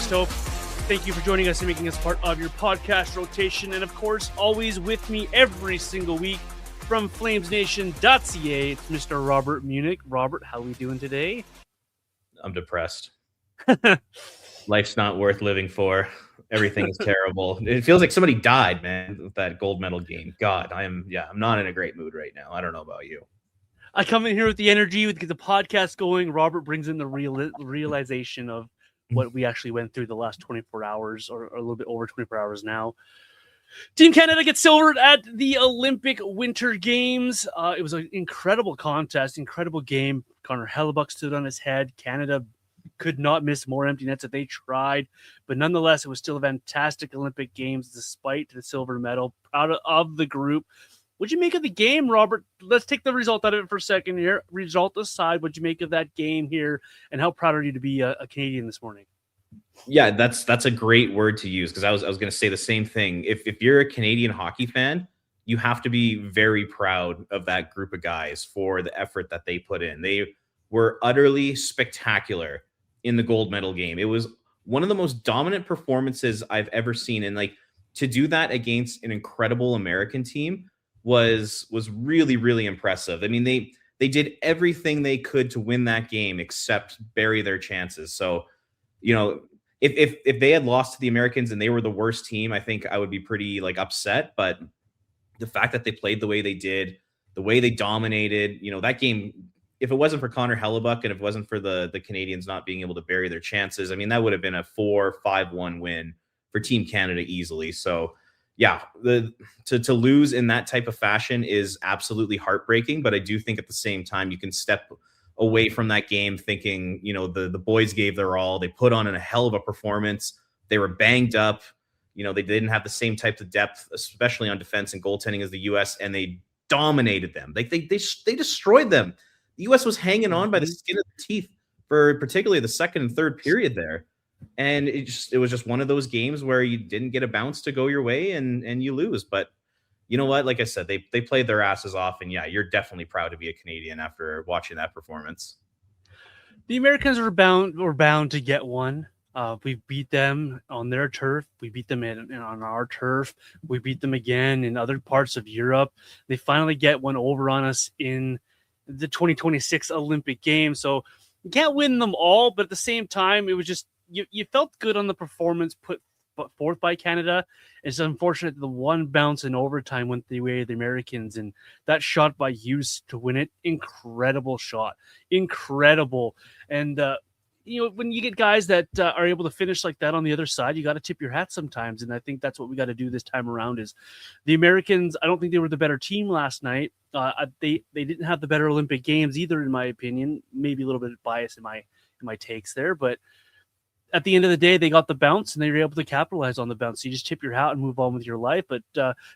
Hope. Thank you for joining us and making us part of your podcast rotation. And of course, always with me every single week from flamesnation.ca, it's Mr. Robert Munich. Robert, how are we doing today? I'm depressed. Life's not worth living for. Everything is terrible. It feels like somebody died, man, with that gold medal game. God, I'm not in a great mood right now. I don't know about you. I come in here with the energy, with the podcast going. Robert brings in the realization of what we actually went through the last 24 hours or a little bit over 24 hours now. Team Canada gets silvered at the Olympic Winter Games. It was an incredible contest, incredible game. Connor Hellebuck stood on his head. Canada could not miss more empty nets if they tried. But nonetheless, it was still a fantastic Olympic Games despite the silver medal. Proud of the group. What'd you make of the game, Robert? Let's take the result out of it for a second here. Result aside, what'd you make of that game here? And how proud are you to be a Canadian this morning? Yeah, that's a great word to use, because I was going to say the same thing. If you're a Canadian hockey fan, you have to be very proud of that group of guys for the effort that they put in. They were utterly spectacular in the gold medal game. It was one of the most dominant performances I've ever seen. And like, to do that against an incredible American team was really, really impressive. I mean, they did everything they could to win that game except bury their chances. So, you know, if they had lost to the Americans and they were the worst team, I think I would be pretty upset. But the fact that they played the way they did, the way they dominated, that game, if it wasn't for Connor Hellebuck and if it wasn't for the Canadians not being able to bury their chances, I mean, that would have been a 4-5-1 win for Team Canada easily. So yeah, to lose in that type of fashion is absolutely heartbreaking. But I do think at the same time, you can step away from that game thinking, the boys gave their all. They put on a hell of a performance. They were banged up. They didn't have the same type of depth, especially on defense and goaltending, as the U.S., and they dominated them. They destroyed them. The U.S. was hanging on by the skin of the teeth for particularly the second and third period there. And it was just one of those games where you didn't get a bounce to go your way and you lose. But you know what? Like I said, they played their asses off. And yeah, you're definitely proud to be a Canadian after watching that performance. The Americans were bound to get one. We beat them on their turf. We beat them on our turf. We beat them again in other parts of Europe. They finally get one over on us in the 2026 Olympic Games. So you can't win them all, but at the same time, it was just, you felt good on the performance put forth by Canada. It's unfortunate that the one bounce in overtime went the way of the Americans, and that shot by Hughes to win it, incredible shot, incredible. And when you get guys that are able to finish like that on the other side, you got to tip your hat sometimes. And I think that's what we got to do this time around. Is the Americans, I don't think they were the better team last night. They didn't have the better Olympic Games either, in my opinion. Maybe a little bit of bias in my takes there, but at the end of the day, they got the bounce and they were able to capitalize on the bounce. So you just tip your hat and move on with your life. But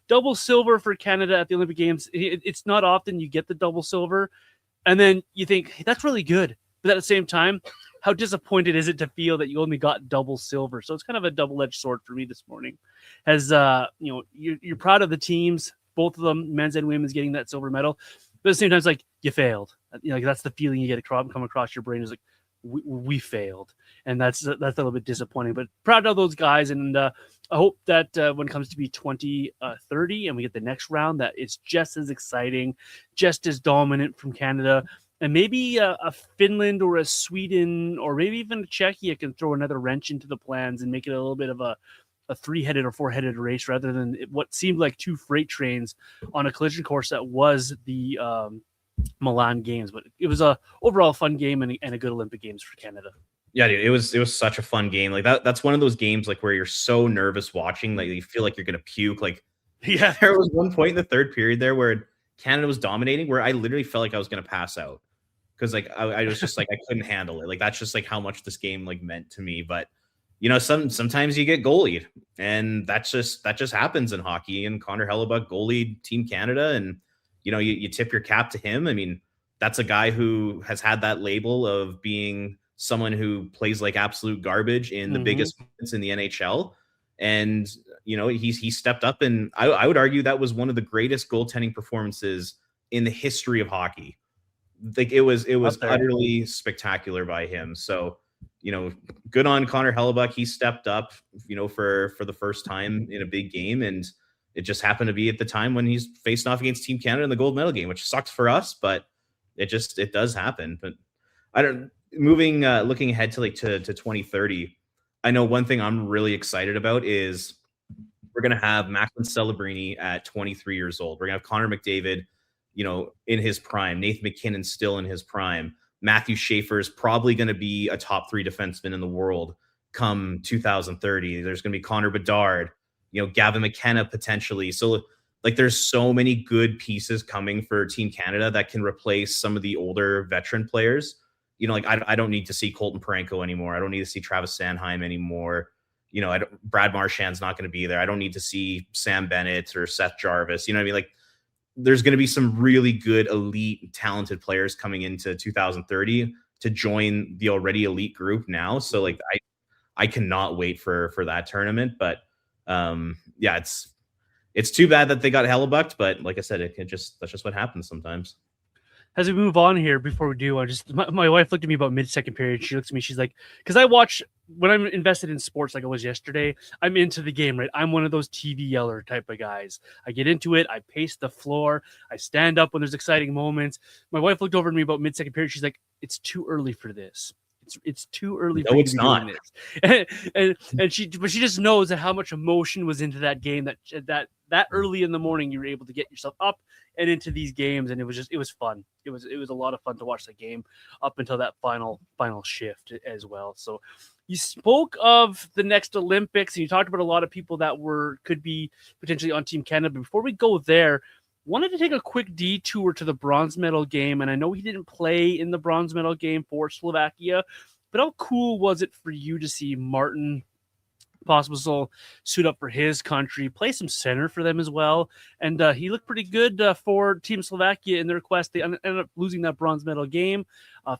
double silver for Canada at the Olympic Games. It's not often you get the double silver. And then you think, hey, that's really good. But at the same time, how disappointed is it to feel that you only got double silver? So it's kind of a double-edged sword for me this morning. As you're proud of the teams, both of them, men's and women's, getting that silver medal. But at the same time, it's like you failed. That's the feeling you get come across your brain, is like, we failed, and that's a little bit disappointing. But proud of those guys, and I hope that when it comes to be 2030 and we get the next round, that it's just as exciting, just as dominant from Canada, and maybe a Finland or a Sweden or maybe even a Czechia can throw another wrench into the plans and make it a little bit of a three-headed or four-headed race rather than what seemed like two freight trains on a collision course that was the Milan Games. But it was a overall fun game and a good Olympic Games for Canada. Yeah, dude, it was such a fun game. Like that's one of those games like where you're so nervous watching, like you feel like you're gonna puke. Like, yeah, there was one point in the third period there where Canada was dominating, where I literally felt like I was gonna pass out because like I was just like I couldn't handle it. Like that's just like how much this game like meant to me. But sometimes you get goalied, and that just happens in hockey. And Connor Hellebuck goalied Team Canada, and you tip your cap to him. I mean, that's a guy who has had that label of being someone who plays like absolute garbage in the biggest moments in the NHL. And, he stepped up, and I would argue that was one of the greatest goaltending performances in the history of hockey. Like it was utterly spectacular by him. So, good on Connor Hellebuck. He stepped up, for the first time in a big game, and it just happened to be at the time when he's facing off against Team Canada in the gold medal game, which sucks for us, but it does happen. But looking ahead to 2030, I know one thing I'm really excited about is we're going to have Macklin Celebrini at 23 years old. We're going to have Connor McDavid, in his prime. Nathan McKinnon still in his prime. Matthew Schaefer is probably going to be a top 3 defenseman in the world come 2030. There's going to be Connor Bedard, Gavin McKenna potentially. So there's so many good pieces coming for Team Canada that can replace some of the older veteran players. I don't need to see Colton Parenko anymore. I don't need to see Travis Sanheim anymore. Brad Marchand's not going to be there. I don't need to see Sam Bennett or Seth Jarvis. You know what I mean? There's going to be some really good, elite, talented players coming into 2030 to join the already elite group now. So I cannot wait for that tournament. But it's too bad that they got hellebucked. But like I said, that's just what happens sometimes. As we move on here, before we do, my wife looked at me about mid-second period. She looks at me, she's like, because I watch, when I'm invested in sports like I was yesterday, I'm into the game, right? I'm one of those TV yeller type of guys. I get into it, I pace the floor, I stand up when there's exciting moments. My wife looked over at me about mid-second period. She's like, it's too early for this. It's too early for you to be doing this. and she just knows that how much emotion was into that game, that early in the morning you were able to get yourself up and into these games, and it was fun. It was a lot of fun to watch the game up until that final shift as well. So you spoke of the next Olympics, and you talked about a lot of people that could be potentially on Team Canada. Before we go there, wanted to take a quick detour to the bronze medal game, and I know he didn't play in the bronze medal game for Slovakia, but how cool was it for you to see Martin Pospisil suit up for his country, play some center for them as well, and he looked pretty good for Team Slovakia in their quest. They ended up losing that bronze medal game,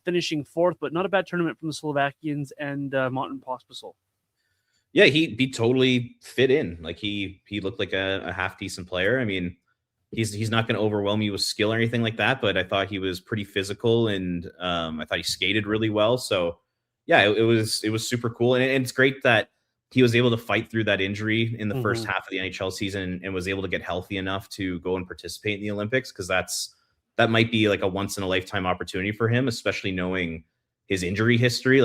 finishing 4th, but not a bad tournament from the Slovakians and Martin Pospisil. Yeah, he totally fit in. He looked like a half decent player. I mean, he's not going to overwhelm you with skill or anything like that, but I thought he was pretty physical, and I thought he skated really well. So yeah, it was super cool, and it's great that he was able to fight through that injury in the first half of the NHL season and was able to get healthy enough to go and participate in the Olympics, because that might be a once in a lifetime opportunity for him, especially knowing his injury history.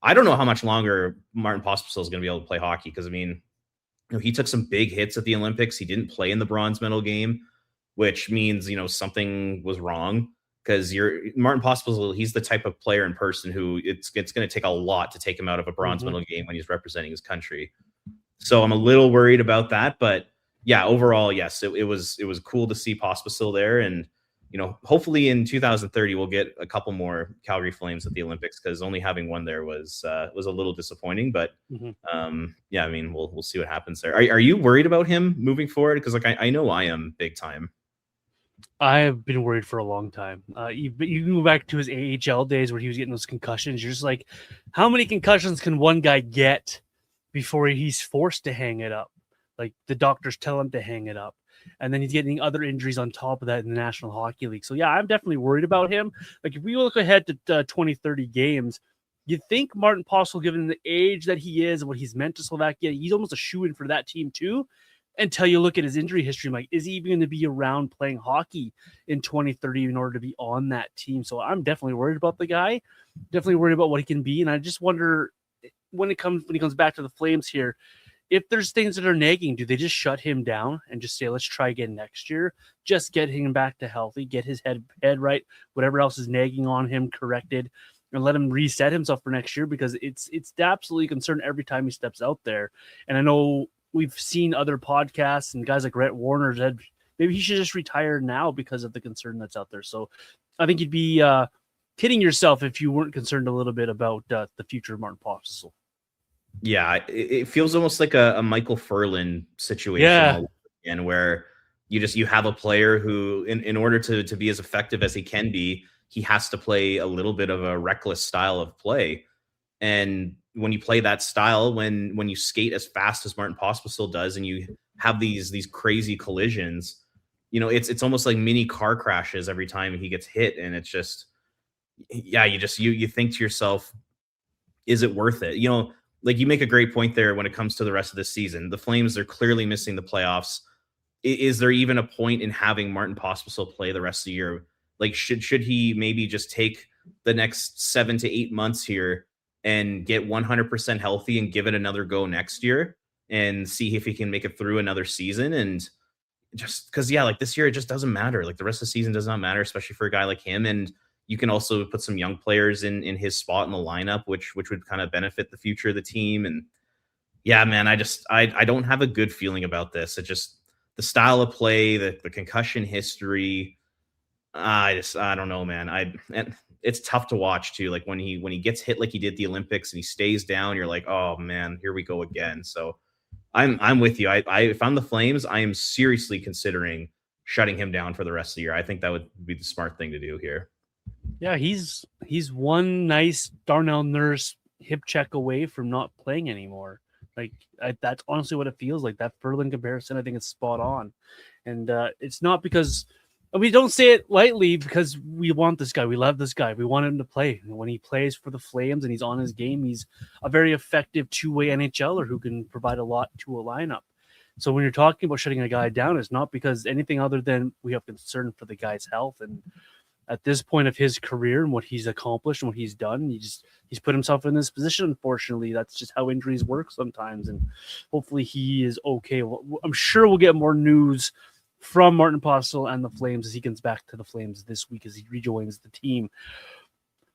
I don't know how much longer Martin Pospisil is going to be able to play hockey, because I mean, he took some big hits at the Olympics. He didn't play in the bronze medal game, which means something was wrong, because Martin Pospisil, he's the type of player in person who it's going to take a lot to take him out of a bronze medal game when he's representing his country. So I'm a little worried about that, but yeah, overall, yes, it was cool to see Pospisil there, and hopefully in 2030 we'll get a couple more Calgary Flames at the Olympics, because only having one there was a little disappointing. But yeah, I mean, we'll see what happens there. Are you worried about him moving forward? Because I know I am big time. I have been worried for a long time. You go back to his AHL days where he was getting those concussions. You're just like, how many concussions can one guy get before he's forced to hang it up? Like the doctors tell him to hang it up. And then he's getting other injuries on top of that in the National Hockey League. So yeah, I'm definitely worried about him. If we look ahead to 2030 games, you think Martin Pospisil, given the age that he is and what he's meant to Slovakia, he's almost a shoo-in for that team too. Until you look at his injury history, Mike, is he even going to be around playing hockey in 2030 in order to be on that team? So I'm definitely worried about the guy. Definitely worried about what he can be. And I just wonder when he comes back to the Flames here, if there's things that are nagging, do they just shut him down and just say, let's try again next year? Just get him back to healthy, get his head right, whatever else is nagging on him corrected, and let him reset himself for next year, because it's absolutely concerned every time he steps out there. And I know we've seen other podcasts and guys like Rhett Warner said maybe he should just retire now because of the concern that's out there. So I think you'd be kidding yourself if you weren't concerned a little bit about the future of Martin Pospisil. Yeah, it feels almost like a Michael Furlan situation, and where you have a player who, in order to be as effective as he can be, he has to play a little bit of a reckless style of play. And when you play that style, when you skate as fast as Martin Pospisil does, and you have these crazy collisions, it's almost like mini car crashes every time he gets hit. And it's just, yeah, you think to yourself, is it worth it? Like you make a great point there when it comes to the rest of the season. The Flames are clearly missing the playoffs. Is there even a point in having Martin Pospisil play the rest of the year? Like, should he maybe just take the next 7 to 8 months here and get 100% healthy and give it another go next year and see if he can make it through another season? And just because, yeah, like this year, it just doesn't matter. Like the rest of the season does not matter, especially for a guy like him. And you can also put some young players in his spot in the lineup, which would kind of benefit the future of the team. And yeah, man, I don't have a good feeling about this. It just the style of play, the concussion history. I don't know, man. And it's tough to watch too. Like when he gets hit like he did the Olympics and he stays down, you're like, oh man, here we go again. So I'm with you. I if I'm the Flames, I am seriously considering shutting him down for the rest of the year. I think that would be the smart thing to do here. Yeah, he's one nice Darnell Nurse hip check away from not playing anymore. Like that's honestly what it feels like. That Ferland comparison, I think, is spot on, and it's not because we don't say it lightly because we want this guy. We love this guy. We want him to play. And when he plays for the Flames and he's on his game, he's a very effective two-way NHLer who can provide a lot to a lineup. So when you're talking about shutting a guy down, it's not because anything other than we have concern for the guy's health. And at this point of his career and what he's accomplished and what he's done, he's put himself in this position. Unfortunately, that's just how injuries work sometimes. And hopefully he is okay. I'm sure we'll get more news from Martin Postel and the Flames as he comes back to the Flames this week as he rejoins the team.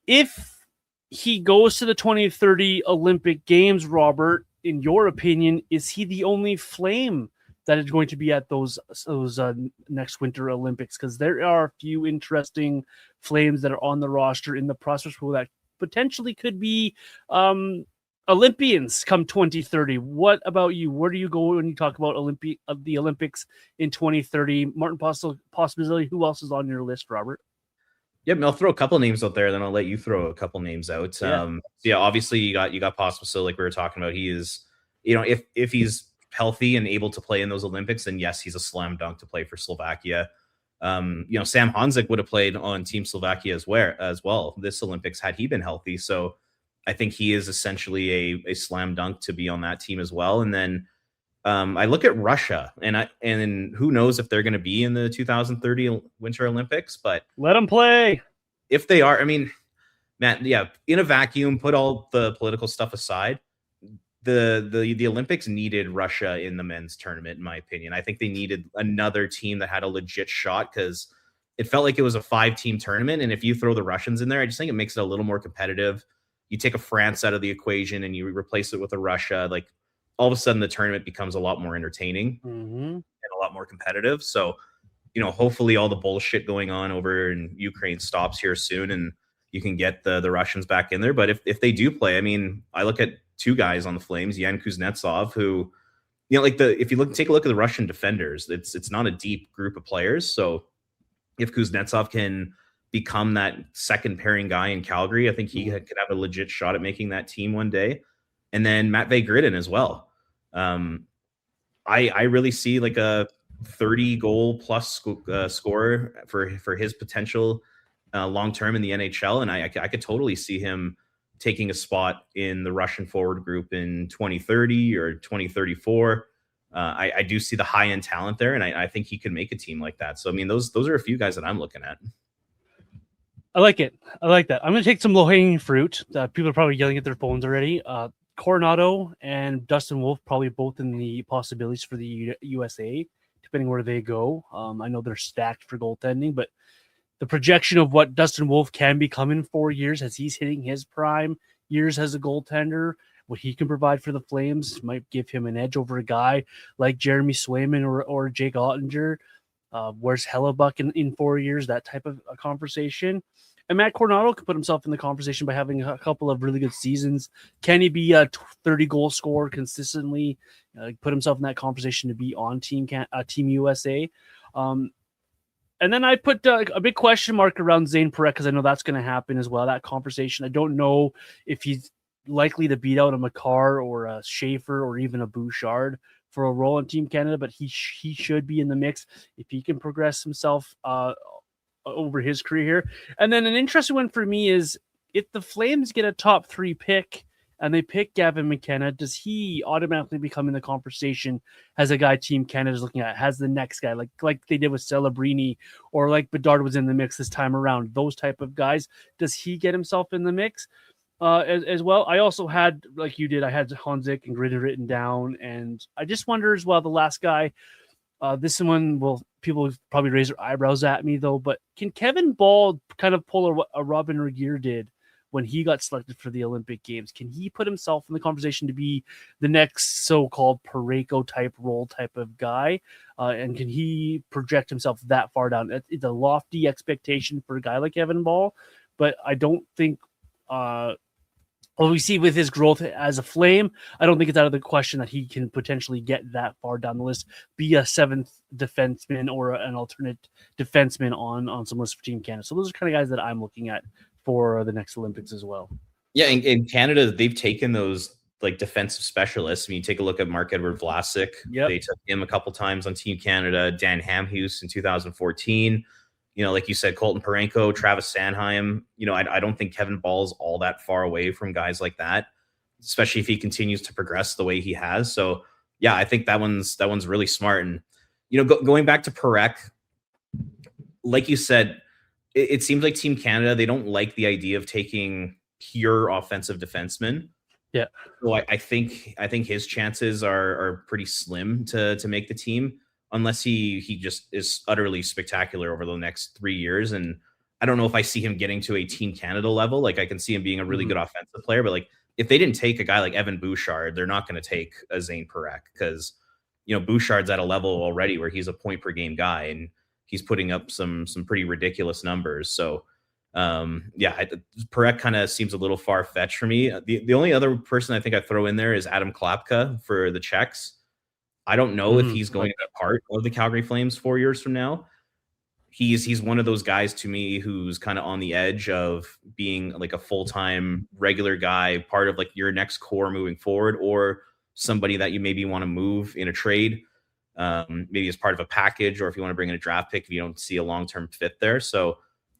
If he goes to the 2030 Olympic Games, Robert, in your opinion, is he the only Flame that is going to be at those next Winter Olympics? Because there are a few interesting Flames that are on the roster in the prospect pool that potentially could be Olympians come 2030. What about you? Where do you go when you talk about the Olympics in 2030? Martin Postel, possibility. Who else is on your list, Robert? Yep, I'll throw a couple names out there, then I'll let you throw a couple names out. Yeah, obviously you got Pospisil, like we were talking about. He is, if he's healthy and able to play in those Olympics, then yes, he's a slam dunk to play for Slovakia. Sam Honzik would have played on Team Slovakia as well this Olympics had he been healthy. So I think he is essentially a slam dunk to be on that team as well. And then I look at Russia, and who knows if they're going to be in the 2030 Winter Olympics, but let them play. If they are, I mean, Matt, yeah, in a vacuum, put all the political stuff aside. The Olympics needed Russia in the men's tournament, in my opinion. I think they needed another team that had a legit shot because it felt like it was a 5-team tournament. And if you throw the Russians in there, I just think it makes it a little more competitive. You take a France out of the equation and you replace it with a Russia, like all of a sudden the tournament becomes a lot more entertaining and a lot more competitive. So, hopefully all the bullshit going on over in Ukraine stops here soon and you can get the Russians back in there. But if they do play, I mean, I look at two guys on the Flames, Yan Kuznetsov, who, if you take a look at the Russian defenders, it's not a deep group of players. So if Kuznetsov can become that second pairing guy in Calgary, I think he could have a legit shot at making that team one day. And then Matvei Gridin as well. I really see like a 30 goal plus scorer for his potential long term in the NHL, and I could totally see him taking a spot in the Russian forward group in 2030 or 2034. I do see the high end talent there, and I think he can make a team like that. So I mean, those are a few guys that I'm looking at. I like it. I like that. I'm going to take some low hanging fruit. People are probably yelling at their phones already. Coronado and Dustin Wolf probably both in the possibilities for the USA, depending where they go. I know they're stacked for goaltending, but the projection of what Dustin Wolf can become in 4 years as he's hitting his prime years as a goaltender, what he can provide for the Flames might give him an edge over a guy like Jeremy Swayman or Jake Ottinger. Where's Hellebuck in 4 years? That type of a conversation. And Matt Coronado could put himself in the conversation by having a couple of really good seasons. Can he be a 30-goal scorer consistently? Put himself in that conversation to be on Team USA. And then I put a big question mark around Zane Paret because I know that's going to happen as well, that conversation. I don't know if he's likely to beat out a Makar or a Schaefer or even a Bouchard for a role in Team Canada, but he should be in the mix if he can progress himself over his career here. And then an interesting one for me is if the Flames get a top 3 pick and they pick Gavin McKenna, does he automatically become in the conversation as a guy Team Canada's looking at? Has the next guy, like they did with Celebrini, or like Bedard was in the mix this time around, those type of guys, does he get himself in the mix? As well, I also had, like you did, I had Honzik and Grid written down, and I just wonder as well, the last guy, this one will people probably raise their eyebrows at me though, but can Kevin Ball kind of pull what a Robin Regier did when he got selected for the Olympic Games? Can he put himself in the conversation to be the next so-called Pareko type role type of guy? And can he project himself that far down? It's a lofty expectation for a guy like Kevin Ball, but I don't think well, we see with his growth as a Flame, I don't think it's out of the question that he can potentially get that far down the list, be a seventh defenseman or an alternate defenseman on some list for Team Canada. So those are kind of guys that I'm looking at for the next Olympics as well. Yeah, in Canada, they've taken those like defensive specialists. I mean, you take a look at Mark-Edward Vlasic. Yep. They took him a couple times on Team Canada. Dan Hamhuis in 2014. Like you said, Colton Parayko, Travis Sanheim. I don't think Kevin Ball's all that far away from guys like that, especially if he continues to progress the way he has. So, yeah, I think that one's really smart. And going back to Parek, like you said, it seems like Team Canada, they don't like the idea of taking pure offensive defensemen. Yeah. So I think his chances are pretty slim to make the team, unless he just is utterly spectacular over the next 3 years. And I don't know if I see him getting to a Team Canada level. Like, I can see him being a really good offensive player, but like, if they didn't take a guy like Evan Bouchard, they're not going to take a Zane Parek, because Bouchard's at a level already where he's a point per game guy, and he's putting up some pretty ridiculous numbers. So Parek kind of seems a little far fetched for me. The only other person I think I throw in there is Adam Klapka for the Czechs. I don't know if he's going to be part of the Calgary Flames 4 years from now. He's one of those guys to me who's kind of on the edge of being like a full-time regular guy, part of like your next core moving forward, or somebody that you maybe want to move in a trade, maybe as part of a package, or if you want to bring in a draft pick if you don't see a long-term fit there. So,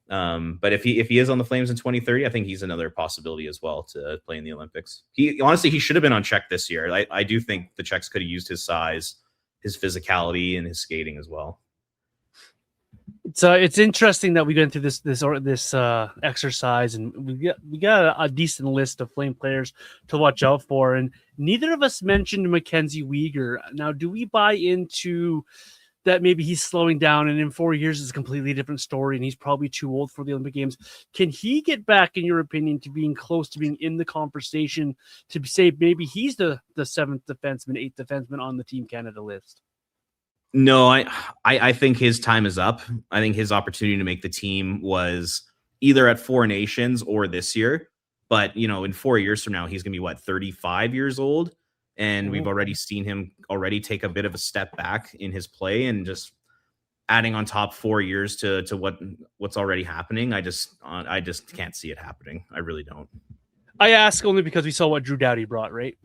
but if he is on the Flames in 2030, I think he's another possibility as well to play in the Olympics. He should have been on Czech this year. I do think the Czechs could have used his size, his physicality, and his skating as well. It's interesting that we went through this exercise, and we got a decent list of Flame players to watch out for, and neither of us mentioned Mackenzie Weegar. Now, do we buy into that maybe he's slowing down, and in 4 years is a completely different story, and he's probably too old for the Olympic Games? Can he get back, in your opinion, to being close to being in the conversation to say maybe he's the seventh defenseman, eighth defenseman on the Team Canada list? No, I think his time is up. I think his opportunity to make the team was either at Four Nations or this year. But, in 4 years from now, he's going to be 35 years old. And we've already seen him take a bit of a step back in his play, and just adding on top 4 years to what's already happening. I just can't see it happening. I really don't. I ask only because we saw what Drew Doughty brought, right?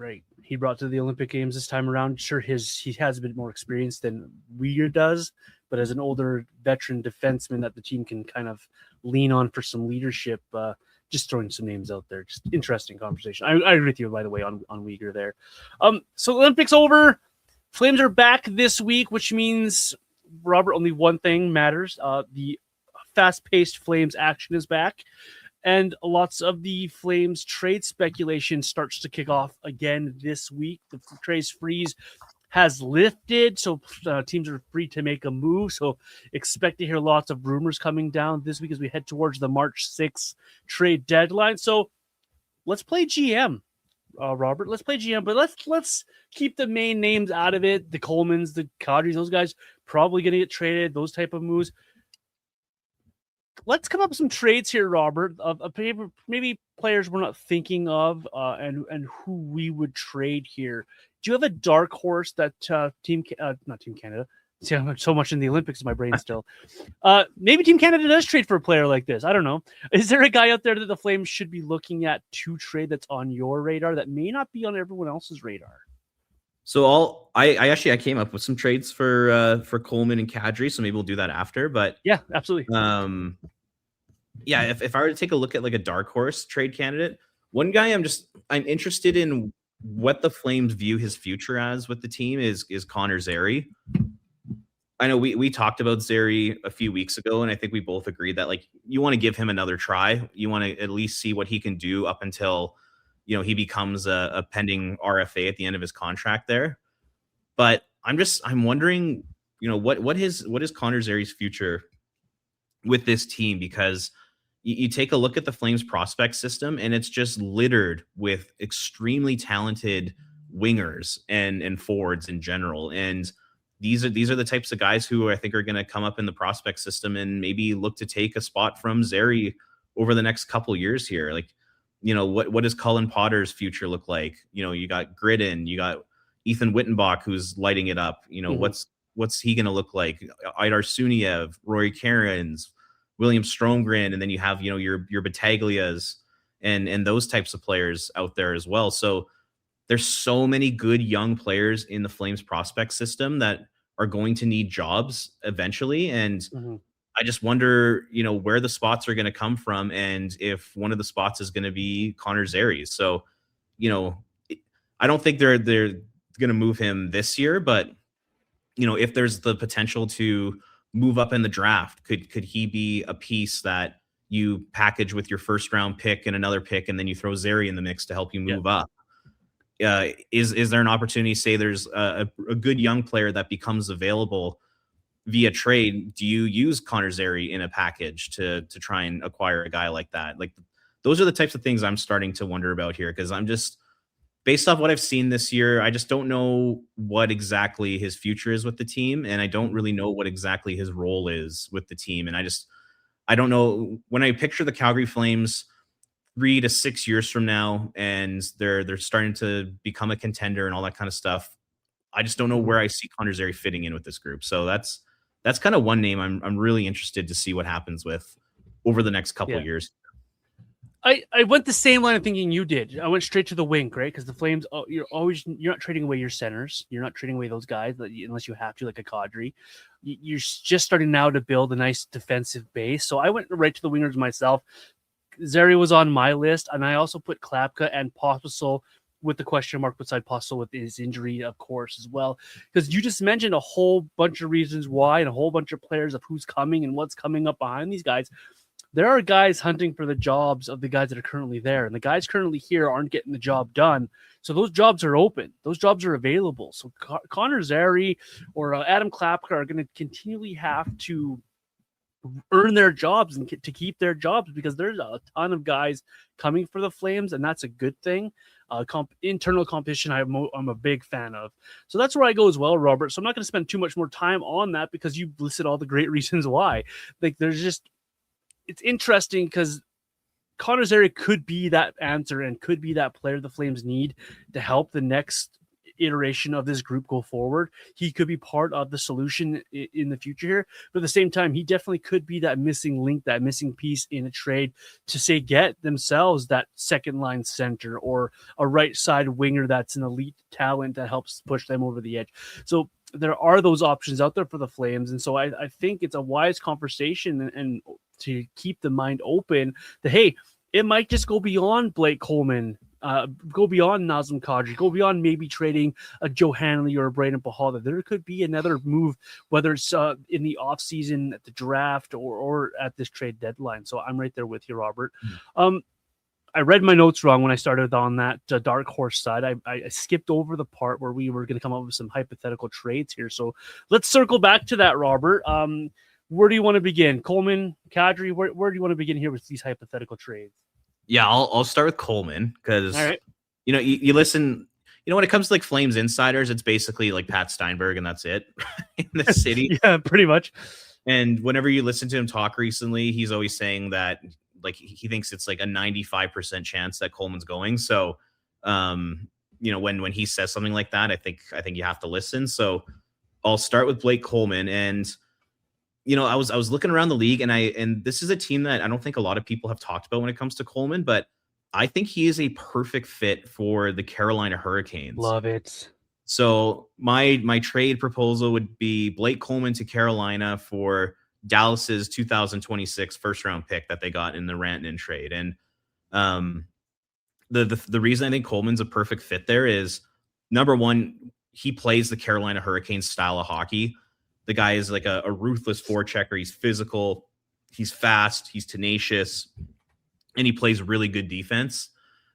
He brought to the Olympic Games this time around. Sure, he has a bit more experience than Weegar does, but as an older veteran defenseman that the team can kind of lean on for some leadership, just throwing some names out there. Just interesting conversation. I agree with you, by the way, on Weegar there. So Olympics over. Flames are back this week, which means, Robert, only one thing matters. The fast-paced Flames action is back. And lots of the Flames trade speculation starts to kick off again this week. The trade freeze has lifted, so teams are free to make a move. So expect to hear lots of rumors coming down this week as we head towards the March 6th trade deadline. So let's play GM, Robert. Let's play GM, but let's keep the main names out of it. The Colemans, the Kadris, those guys probably going to get traded, those type of moves. Let's come up with some trades here, Robert, of maybe players we're not thinking of, and who we would trade here. Do you have a dark horse that not Team Canada? See, I'm so much in the Olympics in my brain still. Maybe Team Canada does trade for a player like this. I don't know. Is there a guy out there that the Flames should be looking at to trade that's on your radar that may not be on everyone else's radar? So I came up with some trades for Coleman and Kadri, so maybe we'll do that after. But yeah, absolutely. If I were to take a look at like a dark horse trade candidate, One guy I'm interested in what the Flames view his future as with the team is Connor Zary. I know we talked about Zary a few weeks ago, and I think we both agreed that like you want to give him another try. You want to at least see what he can do up until he becomes a pending RFA at the end of his contract there. But I'm wondering, what is Connor Zary's future with this team, because you take a look at the Flames prospect system and it's just littered with extremely talented wingers and forwards in general. And these are the types of guys who I think are going to come up in the prospect system and maybe look to take a spot from Zary over the next couple years here. Like, what does Cullen Potter's future look like? You got Gridden, you got Ethan Wittenbach who's lighting it up. What's he going to look like? Idar Suniev, Rory Cairns, William Stromgren, and then you have your Battaglias and those types of players out there as well. So there's so many good young players in the Flames prospect system that are going to need jobs eventually, and Mm-hmm. I just wonder, where the spots are going to come from, and if one of the spots is going to be Connor Zary. So, I don't think they're going to move him this year, but if there's the potential to move up in the draft, could he be a piece that you package with your first round pick and another pick, and then you throw Zary in the mix to help you move up? Is there an opportunity? Say there's a good young player that becomes available via trade. Do you use Connor Zary in a package to try and acquire a guy like that? Like, those are the types of things I'm starting to wonder about here, because I'm just, based off what I've seen this year, I just don't know what exactly his future is with the team, and I don't really know what exactly his role is with the team. And I don't know, when I picture the Calgary Flames 3 to 6 years from now, and they're starting to become a contender and all that kind of stuff, I just don't know where I see Connor Zary fitting in with this group. So that's kind of one name I'm really interested to see what happens with over the next couple of years. I went the same line of thinking you did. I went straight to the wing, right? Because the Flames, you're not trading away your centers. You're not trading away those guys unless you have to, like a Kadri. You're just starting now to build a nice defensive base. So I went right to the wingers myself. Zary was on my list, and I also put Klapka and Pospisil with the question mark beside Pospisil with his injury, of course, as well. Because you just mentioned a whole bunch of reasons why and a whole bunch of players of who's coming and what's coming up behind these guys. There are guys hunting for the jobs of the guys that are currently there, and the guys currently here aren't getting the job done. So those jobs are open. Those jobs are available. So Connor Zary or Adam Klapka are going to continually have to earn their jobs and to keep their jobs, because there's a ton of guys coming for the Flames, and that's a good thing. Internal competition I'm a big fan of. So that's where I go as well, Robert. So I'm not going to spend too much more time on that, because you listed all the great reasons why. Like, it's interesting because Connor Zary could be that answer and could be that player the Flames need to help the next iteration of this group go forward. He could be part of the solution in the future here, but at the same time, he definitely could be that missing link, that missing piece in a trade to say get themselves that second line center or a right side winger that's an elite talent that helps push them over the edge. So there are those options out there for the Flames, and so I think it's a wise conversation and to keep the mind open that, hey, it might just go beyond Blake Coleman, go beyond Nazem Kadri, go beyond maybe trading a Joe Hanley or a Braden Pahala. There could be another move, whether it's in the offseason, at the draft, or at this trade deadline. So I'm right there with you, Robert. I read my notes wrong when I started on that dark horse side. I skipped over the part where we were going to come up with some hypothetical trades here. So let's circle back to that, Robert. Where do you want to begin? Coleman, Kadri, where do you want to begin here with these hypothetical trades? Yeah, I'll start with Coleman, because you listen. When it comes to like Flames insiders, it's basically like Pat Steinberg, and that's it in the city. Yeah, pretty much. And whenever you listen to him talk recently, he's always saying that like he thinks it's like a 95% chance that Coleman's going. So, when he says something like that, I think you have to listen. So I'll start with Blake Coleman, and I was looking around the league, and this is a team that I don't think a lot of people have talked about when it comes to Coleman, but I think he is a perfect fit for the Carolina Hurricanes. Love it. So my trade proposal would be Blake Coleman to Carolina for Dallas's 2026 first round pick that they got in the Rantanen trade. And the reason I think Coleman's a perfect fit there is, number one, he plays the Carolina Hurricanes style of hockey. The guy is like a ruthless forechecker. He's physical, he's fast, he's tenacious, and he plays really good defense.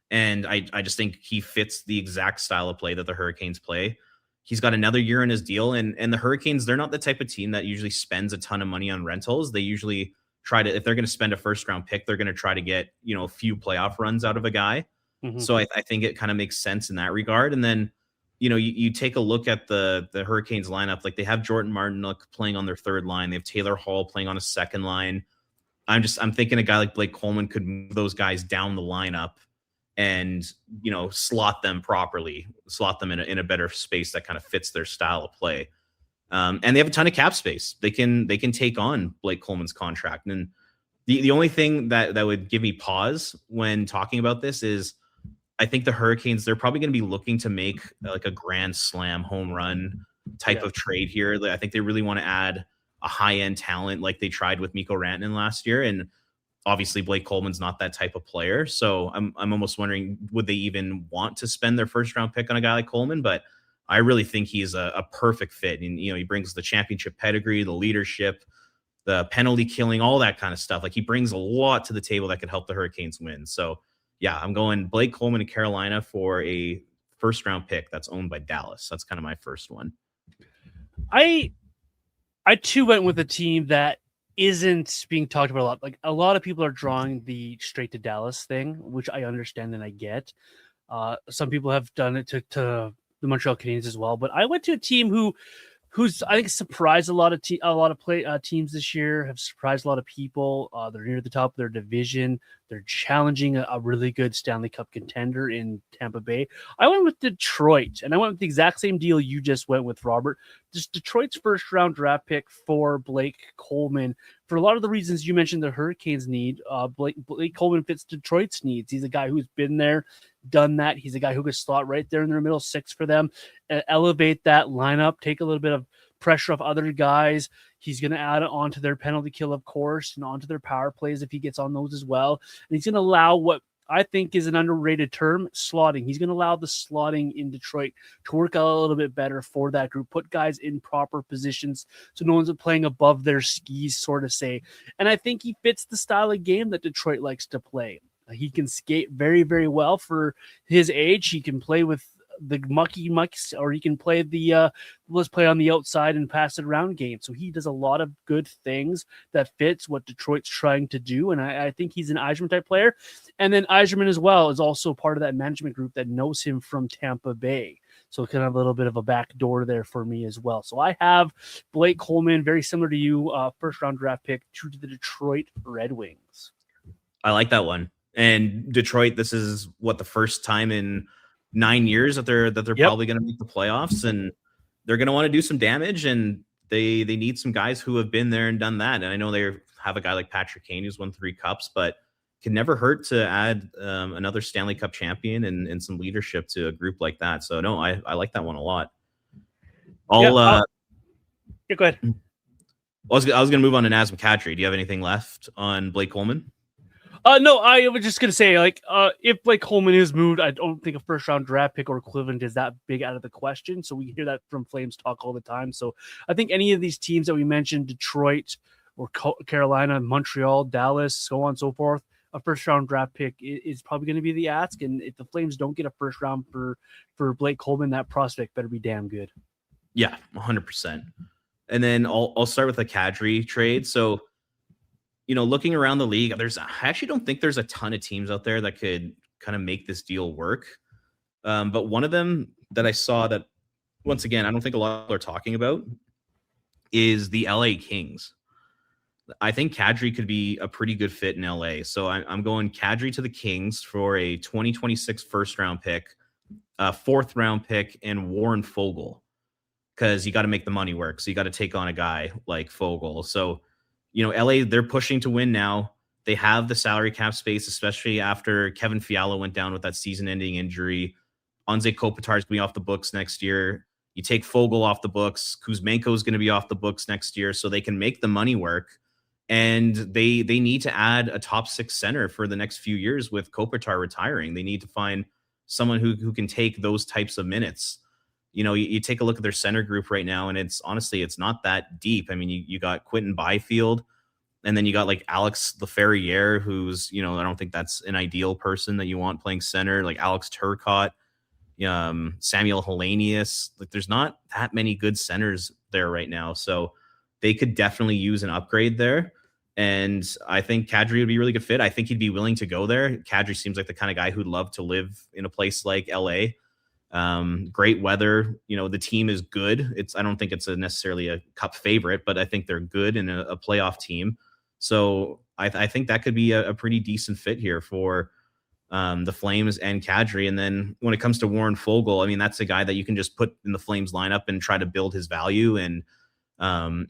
And I just think he fits the exact style of play that the Hurricanes play. He's got another year in his deal, and the Hurricanes, they're not the type of team that usually spends a ton of money on rentals. They usually try to, if they're going to spend a first round pick, they're going to try to get, a few playoff runs out of a guy. Mm-hmm. So I think it kind of makes sense in that regard. And then, you take a look at the Hurricanes lineup, like they have Jordan Martinook playing on their third line. They have Taylor Hall playing on a second line. I'm thinking a guy like Blake Coleman could move those guys down the lineup and, slot them properly, slot them in a better space that kind of fits their style of play. And they have a ton of cap space. They can take on Blake Coleman's contract. And the only thing that would give me pause when talking about this is, I think the Hurricanes, they're probably going to be looking to make like a grand slam home run type of trade here. I think they really want to add a high-end talent like they tried with Mikko Rantanen last year. And obviously Blake Coleman's not that type of player. So I'm almost wondering, would they even want to spend their first round pick on a guy like Coleman? But I really think he's a perfect fit. And, he brings the championship pedigree, the leadership, the penalty killing, all that kind of stuff. Like, he brings a lot to the table that could help the Hurricanes win. So yeah, I'm going Blake Coleman to Carolina for a first round pick that's owned by Dallas. That's kind of my first one. I too went with a team that isn't being talked about a lot. Like, a lot of people are drawing the straight to Dallas thing, which I understand and I get. Some people have done it to the Montreal Canadiens as well, but I went to a team who's I think surprised a lot of teams this year, have surprised a lot of people. They're near the top of their division. They're challenging a really good Stanley Cup contender in Tampa Bay. I went with Detroit, and I went with the exact same deal you just went with, Robert. Just Detroit's first round draft pick for Blake Coleman. For a lot of the reasons you mentioned the Hurricanes need, Blake Coleman fits Detroit's needs. He's a guy who's been there, done that. He's a guy who could slot right there in their middle six for them, elevate that lineup, take a little bit of pressure off other guys. He's going to add it onto their penalty kill, of course, and onto their power plays if he gets on those as well. And he's going to allow what I think is an underrated term, slotting. He's going to allow the slotting in Detroit to work out a little bit better for that group, put guys in proper positions so no one's playing above their skis, sort of say. And I think he fits the style of game that Detroit likes to play. He can skate very, very well for his age. He can play with the mucks, or he can play the let's play on the outside and pass it around game. So he does a lot of good things that fits what Detroit's trying to do. And I think he's an Yzerman type player. And then Yzerman as well is also part of that management group that knows him from Tampa Bay. So kind of a little bit of a back door there for me as well. So I have Blake Coleman, very similar to you, first round draft pick to the Detroit Red Wings. I like that one. And Detroit, this is what, the first time in 9 years that they're probably going to make the playoffs, and they're going to want to do some damage, and they need some guys who have been there and done that. And I know they have a guy like Patrick Kane who's won 3 cups, but can never hurt to add another Stanley Cup champion and some leadership to a group like that. So no, I like that one a lot. Go ahead. I was going to move on to Nazem Kadri. Do you have anything left on Blake Coleman? No, I was just going to say, if Blake Coleman is moved, I don't think a first-round draft pick or equivalent is that big out of the question. So we hear that from Flames talk all the time. So I think any of these teams that we mentioned, Detroit or Carolina, Montreal, Dallas, so on and so forth, a first-round draft pick is probably going to be the ask. And if the Flames don't get a first round for Blake Coleman, that prospect better be damn good. Yeah, 100%. And then I'll start with the Kadri trade. So, looking around the league, I actually don't think there's a ton of teams out there that could kind of make this deal work. But one of them that I saw that, once again, I don't think a lot of people are talking about is the LA Kings. I think Kadri could be a pretty good fit in LA. So I'm going Kadri to the Kings for a 2026 first round pick, a 4th round pick, and Warren Fogle, because you got to make the money work. So you got to take on a guy like Fogle. So, LA, they're pushing to win now. They have the salary cap space, especially after Kevin Fiala went down with that season-ending injury. Anze Kopitar is going to be off the books next year. You take Fogle off the books. Kuzmenko is going to be off the books next year, so they can make the money work. and they need to add a top 6 center for the next few years with Kopitar retiring. They need to find someone who can take those types of minutes. You take a look at their center group right now, and it's honestly, it's not that deep. I mean, you got Quentin Byfield, and then you got like Alex Laferriere, who's, I don't think that's an ideal person that you want playing center, like Alex Turcotte, Samuel Hellenius. Like, there's not that many good centers there right now. So they could definitely use an upgrade there. And I think Kadri would be a really good fit. I think he'd be willing to go there. Kadri seems like the kind of guy who'd love to live in a place like LA. Great weather. The team is good. I don't think it's necessarily a cup favorite, but I think they're good and a playoff team. So I think that could be a pretty decent fit here for the Flames and Kadri. And then when it comes to Warren Foegele, I mean, that's a guy that you can just put in the Flames lineup and try to build his value and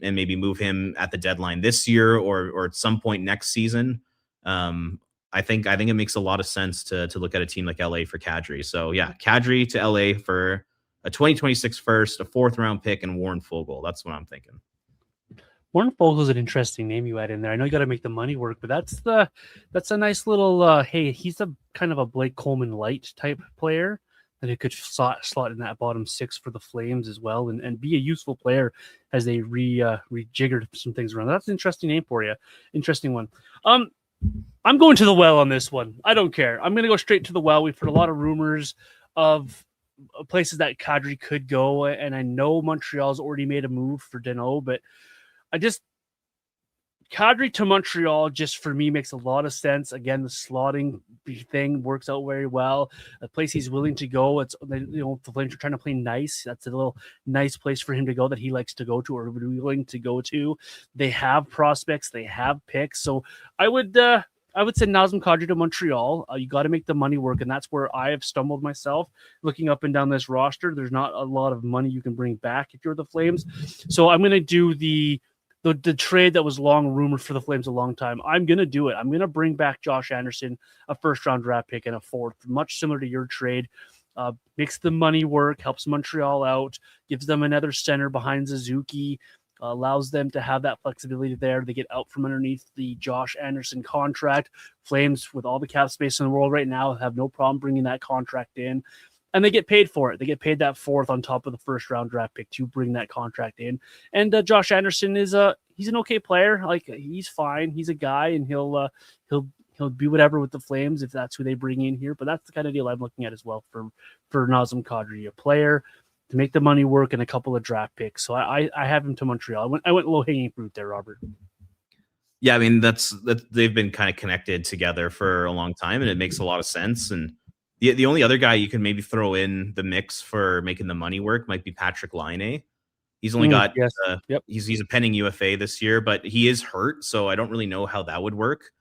maybe move him at the deadline this year or at some point next season. I think it makes a lot of sense to look at a team like LA for Kadri. So yeah, Kadri to LA for a 2026 first, a 4th round pick, and Warren Foegele. That's what I'm thinking. Warren Foegele is an interesting name you add in there. I know you got to make the money work, but that's a nice little. Hey, he's a kind of a Blake Coleman light type player that it could slot in that bottom 6 for the Flames as well, and be a useful player as they rejiggered some things around. That's an interesting name for you. Interesting one. I'm going to the well on this one. I don't care. I'm going to go straight to the well. We've heard a lot of rumors of places that Kadri could go, and I know Montreal's already made a move for Danault, but Kadri to Montreal just for me makes a lot of sense. Again, the slotting thing works out very well. A place he's willing to go. It's the Flames are trying to play nice. That's a little nice place for him to go that he likes to go to or willing to go to. They have prospects. They have picks. So I would send Nazem Kadri to Montreal. You got to make the money work, and that's where I have stumbled myself looking up and down this roster. There's not a lot of money you can bring back if you're the Flames. So I'm going to do the trade that was long rumored for the Flames a long time. I'm going to do it. I'm going to bring back Josh Anderson, a 1st round draft pick and a 4th, much similar to your trade. Makes the money work, helps Montreal out, gives them another center behind Suzuki, allows them to have that flexibility there. They get out from underneath the Josh Anderson contract. Flames, with all the cap space in the world right now, have no problem bringing that contract in. And they get paid for it. They get paid that 4th on top of the 1st round draft pick to bring that contract in. And Josh Anderson he's an okay player. Like, he's fine. He's a guy, and he'll do whatever with the Flames if that's who they bring in here. But that's the kind of deal I'm looking at as well for Nazem Kadri, a player to make the money work and a couple of draft picks. So I have him to Montreal. I went low hanging fruit there, Robert. Yeah, I mean that's they've been kind of connected together for a long time, and it makes a lot of sense. And the only other guy you can maybe throw in the mix for making the money work might be Patrick Laine. He's only got he's a pending UFA this year, but he is hurt, so I don't really know how that would work.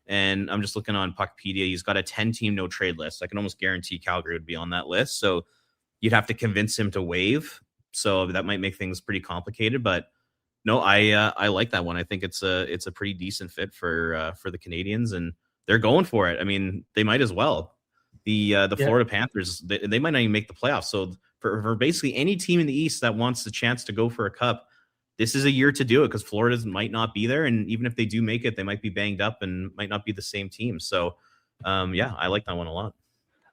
And I'm just looking on Puckpedia. He's got a 10-team no trade list. I can almost guarantee Calgary would be on that list. So you'd have to convince him to waive. So that might make things pretty complicated. But no, I like that one. I think it's a pretty decent fit for the Canadians, and they're going for it. I mean, they might as well. The Florida Panthers, they might not even make the playoffs. So for basically any team in the East that wants the chance to go for a cup, this is a year to do it, because Florida might not be there. And even if they do make it, they might be banged up and might not be the same team. So, I like that one a lot.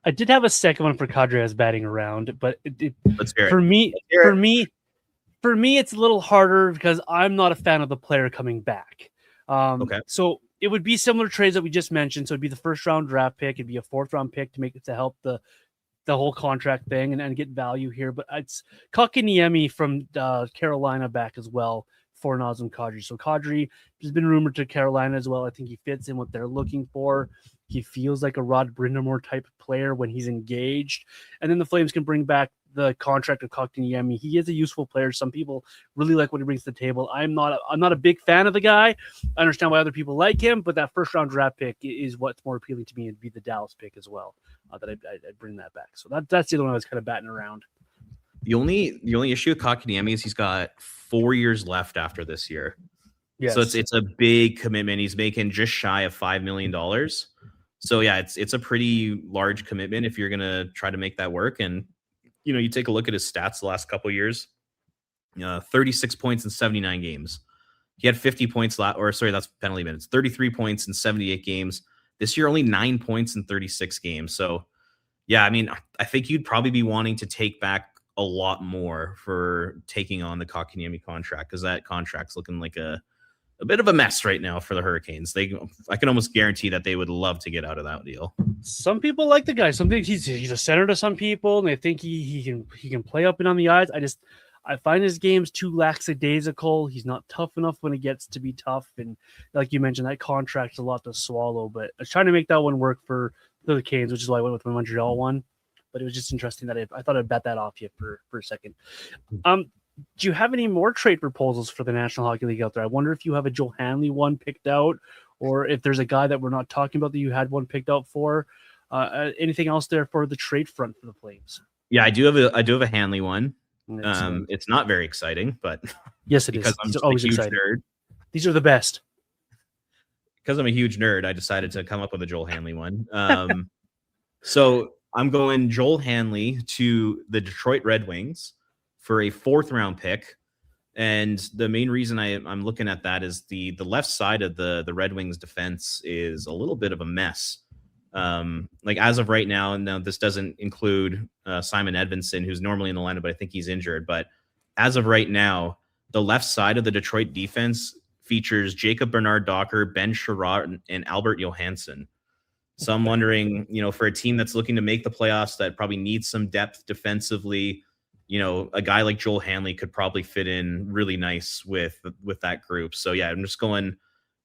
I did have a second one for Kadri as batting around, but Let's hear it. For me, it's a little harder because I'm not a fan of the player coming back. Okay. So it would be similar trades that we just mentioned. So it'd be the 1st round draft pick. It'd be a 4th round pick to help the whole contract thing and get value here. But it's Kotkaniemi from Carolina back as well for Nazem Kadri. So Kadri has been rumored to Carolina as well. I think he fits in what they're looking for. He feels like a Rod Brindamore type of player when he's engaged. And then the Flames can bring back the contract of Kotkaniemi. He is a useful player. Some people really like what he brings to the table. I'm not a big fan of the guy. I understand why other people like him, but that 1st round draft pick is what's more appealing to me, and be the Dallas pick as well. That I'd bring that back. So that's the other one I was kind of batting around. The only issue with Kotkaniemi is he's got 4 years left after this year. Yes. So it's a big commitment. He's making just shy of $5 million. So yeah, it's a pretty large commitment if you're gonna try to make that work. And you take a look at his stats the last couple of years, 36 points in 79 games. He had 50 points that's penalty minutes, 33 points in 78 games. This year, only 9 points in 36 games. So, yeah, I mean, I think you'd probably be wanting to take back a lot more for taking on the Kotkaniemi contract, because that contract's looking like a bit of a mess right now for the Hurricanes. I can almost guarantee that they would love to get out of that deal. Some people like the guy. Some think he's a center to some people, and they think he can play up and on the eyes. I find his game's too lackadaisical. He's not tough enough when it gets to be tough. And like you mentioned, that contract's a lot to swallow. But I was trying to make that one work for the Canes, which is why I went with the Montreal one. But it was just interesting that I thought I'd bet that off you for a second. Do you have any more trade proposals for the National Hockey League out there? I wonder if you have a Joel Hanley one picked out, or if there's a guy that we're not talking about that you had one picked out for. Anything else there for the trade front for the Flames? Yeah, I do have a Hanley one. It's not very exciting, but yes, it because is. I'm always a huge exciting. nerd. These are the best. Because I'm a huge nerd, I decided to come up with a Joel Hanley one. So I'm going Joel Hanley to the Detroit Red Wings for a 4th round pick. And the main reason I'm looking at that is the left side of the Red Wings defense is a little bit of a mess. Like as of right now, and now this doesn't include Simon Edvinsson, who's normally in the lineup, but I think he's injured. But as of right now, the left side of the Detroit defense features Jacob Bernard-Docker, Ben Sherratt, and Albert Johansson. So I'm wondering, for a team that's looking to make the playoffs that probably needs some depth defensively, a guy like Joel Hanley could probably fit in really nice with that group. So yeah, I'm just going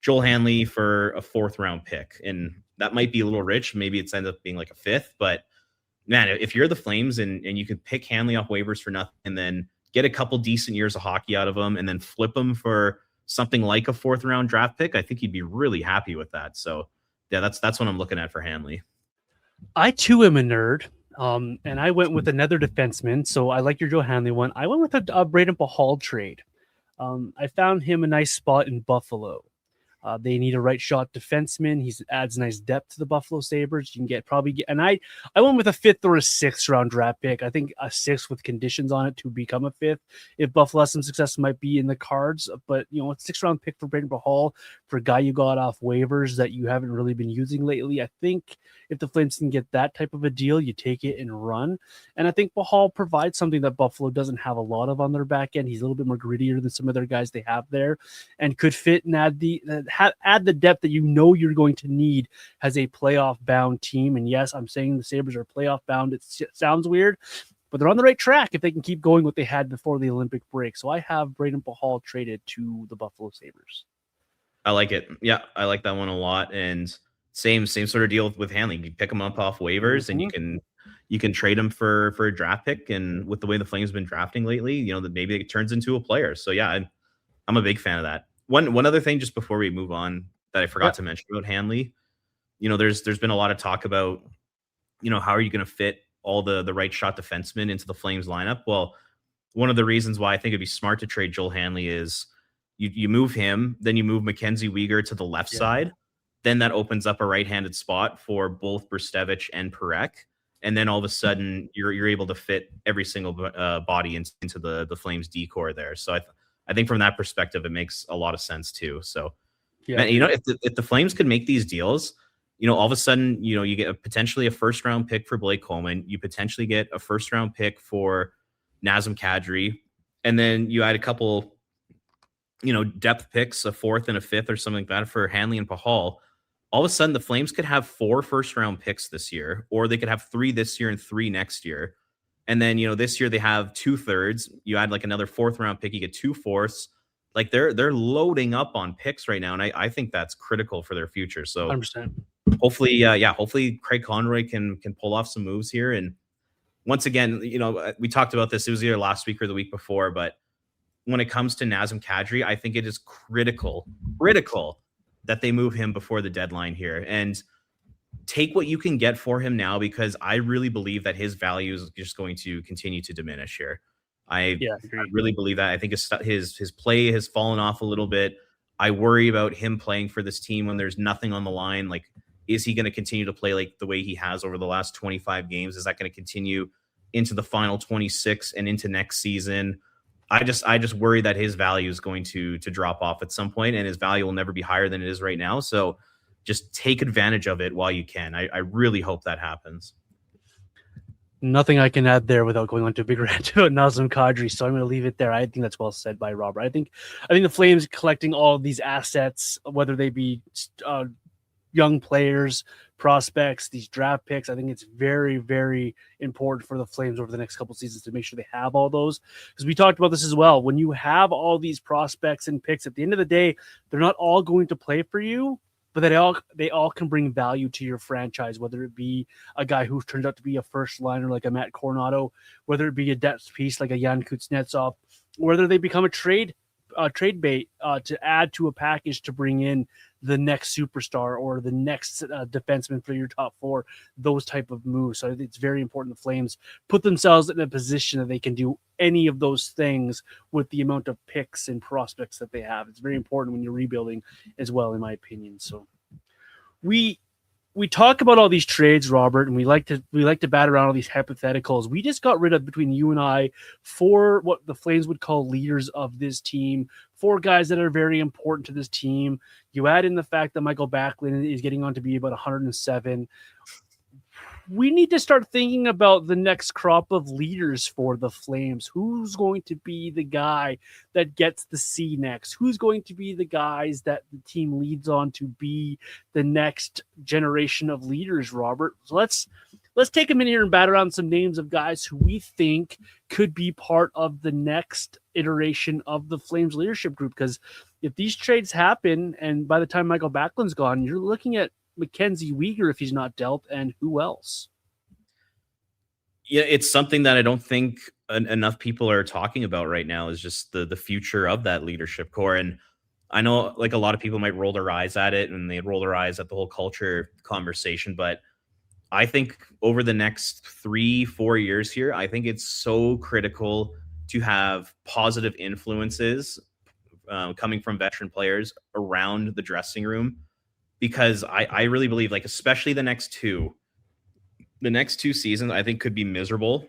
Joel Hanley for a 4th round pick. And that might be a little rich. Maybe it's ended up being like a 5th, but man, if you're the Flames and you could pick Hanley off waivers for nothing and then get a couple decent years of hockey out of him and then flip him for something like a 4th round draft pick, I think you'd be really happy with that. So yeah, that's what I'm looking at for Hanley. I too am a nerd. And I went with another defenseman. So I like your Joe Hanley one. I went with a Braden Pahal trade. I found him a nice spot in Buffalo. They need a right shot defenseman. He adds nice depth to the Buffalo Sabres. You can and I went with a 5th or a 6th round draft pick. I think a 6th with conditions on it to become a 5th. If Buffalo has some success, might be in the cards. But a 6th round pick for Braden Pahal for a guy you got off waivers that you haven't really been using lately. I think if the Flames can get that type of a deal, you take it and run. And I think Pahal provides something that Buffalo doesn't have a lot of on their back end. He's a little bit more grittier than some of their guys they have there, and could fit and add the depth that you're going to need as a playoff bound team. And yes, I'm saying the Sabres are playoff bound. It sounds weird, but they're on the right track if they can keep going what they had before the Olympic break. So I have Braden Pahal traded to the Buffalo Sabres. I like it. Yeah, I like that one a lot. And same sort of deal with Hanley. You pick him up off waivers, and you can trade him for a draft pick. And with the way the Flames have been drafting lately, that maybe it turns into a player. So yeah, I'm a big fan of that. One other thing just before we move on that I forgot to mention about Hanley, there's been a lot of talk about, how are you going to fit all the right shot defensemen into the Flames lineup? Well, one of the reasons why I think it'd be smart to trade Joel Hanley is you move him, then you move Mackenzie Weegar to the left side. Then that opens up a right-handed spot for both Brustevich and Parekh. And then all of a sudden you're able to fit every single body into the Flames decor there. So I think from that perspective, it makes a lot of sense too. So, yeah, man, if the Flames could make these deals, all of a sudden, you get potentially a 1st round pick for Blake Coleman. You potentially get a 1st round pick for Nazem Kadri. And then you add a couple, depth picks, a 4th and a 5th or something like that for Hanley and Pahal. All of a sudden the Flames could have 4 1st round picks this year, or they could have 3 this year and 3 next year. And then, this year they have 2/3. You add like another 4th round pick, you get 2 4ths. Like they're loading up on picks right now. And I think that's critical for their future. So 100%. Hopefully Craig Conroy can pull off some moves here. And once again, we talked about this. It was either last week or the week before, but when it comes to Nazem Kadri, I think it is critical that they move him before the deadline here. And take what you can get for him now, because I really believe that his value is just going to continue to diminish here. I really believe that. I think his play has fallen off a little bit. I worry about him playing for this team when there's nothing on the line. Like, is he going to continue to play like the way he has over the last 25 games? Is that going to continue into the final 26 and into next season? I just worry that his value is going to drop off at some point, and his value will never be higher than it is right now. So just take advantage of it while you can. I really hope that happens. Nothing I can add there without going on to a big rant about Nazem Kadri. So I'm going to leave it there. I think that's well said by Robert. I think the Flames collecting all of these assets, whether they be young players, prospects, these draft picks, I think it's very, very important for the Flames over the next couple seasons to make sure they have all those. Because we talked about this as well. When you have all these prospects and picks, at the end of the day, they're not all going to play for you, but they all can bring value to your franchise, whether it be a guy who turns out to be a first liner like a Matt Coronado, whether it be a depth piece like a Jan Kuznetsov, whether they become a trade bait to add to a package to bring in the next superstar or the next defenseman for your top four, those type of moves. So it's very important the Flames put themselves in a position that they can do any of those things with the amount of picks and prospects that they have. It's very important when you're rebuilding as well, in my opinion. So we talk about all these trades, Robert, and we like to bat around all these hypotheticals. We just got rid of, between you and I, 4 what the Flames would call leaders of this team, 4 guys that are very important to this team. You add in the fact that Michael Backlund is getting on to be about 107. We need to start thinking about the next crop of leaders for the Flames. Who's going to be the guy that gets the C next? Who's going to be the guys that the team leads on to be the next generation of leaders, Robert? So let's take a minute here and bat around some names of guys who we think could be part of the next iteration of the Flames leadership group. Because if these trades happen, and by the time Michael Backlund's gone, you're looking at Mackenzie Weegar if he's not dealt, and who else? Yeah, it's something that I don't think enough people are talking about right now, is just the future of that leadership core. And I know like a lot of people might roll their eyes at it, and they roll their eyes at the whole culture conversation, but I think over the next 3-4 years here, I think it's so critical to have positive influences coming from veteran players around the dressing room, because I really believe, like, especially the next two seasons, I think could be miserable.